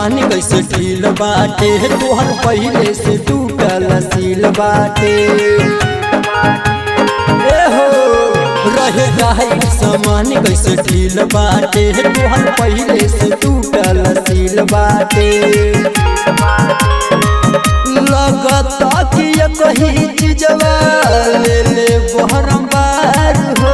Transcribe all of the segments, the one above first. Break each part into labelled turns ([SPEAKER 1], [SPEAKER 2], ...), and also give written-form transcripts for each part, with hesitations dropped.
[SPEAKER 1] सामान कैसे ढील बाटे, तोहर पहले से टूटल सील बाटे। रहे गाइड सामान कैसे ढील बाटे, तोहर पहले से टूटल सील बाटे। लगता कि ये कहीं चीजवा ले ले बहरमबार हो।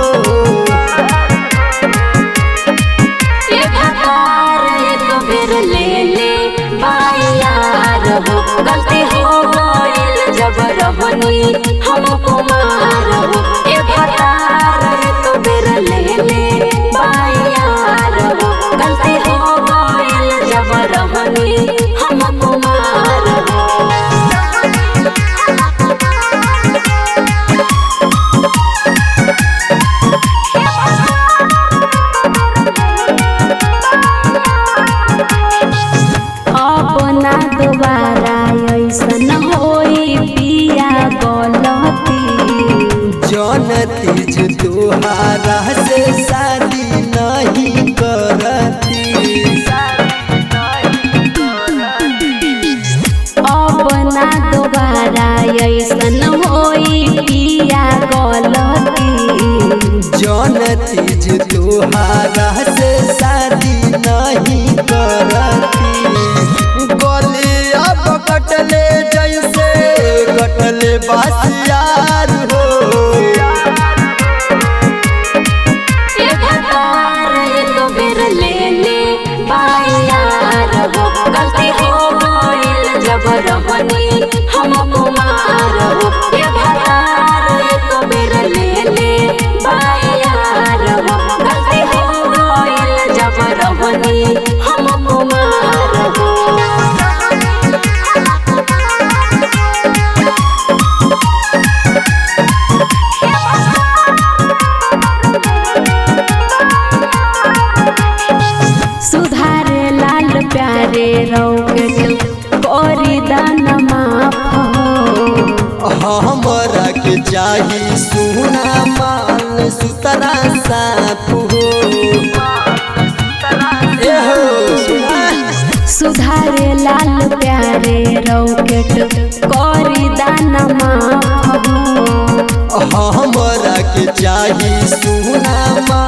[SPEAKER 2] गलती हो गइल जब रहनी हम कुमार हो। एक हजार तो बेर ले ले बायार हो। गलती हो गइल जब रहनी हम कुमार हो। अपना दोबारा ऐसन होई पिया गलती,
[SPEAKER 1] जानती जो तोहारा से शादी नहीं करती।
[SPEAKER 2] अपना दोबारा ऐसन होई पिया गलती,
[SPEAKER 1] जानती जो तोहारा से शादी नहीं करती। गलिया कटले जैसे कटले बासियार हो।
[SPEAKER 2] एक हजार तो बेर ले ले बायार हो। गलती हो गइल जब रहनी हम कुमार हो। एक हजार तो बेर ले ले बायार हो। गलती हो गइल जब रहनी हम कुमार हो। सुधारे लाल प्यारे रौकट कोरी दाना माफ हो।
[SPEAKER 1] हमरा के चाही सुना माल सुतरा साफ हो।
[SPEAKER 2] सुधारे लाल प्यारे रौकट कोरी दाना माफ हो।
[SPEAKER 1] हमरा के चाही सुना माल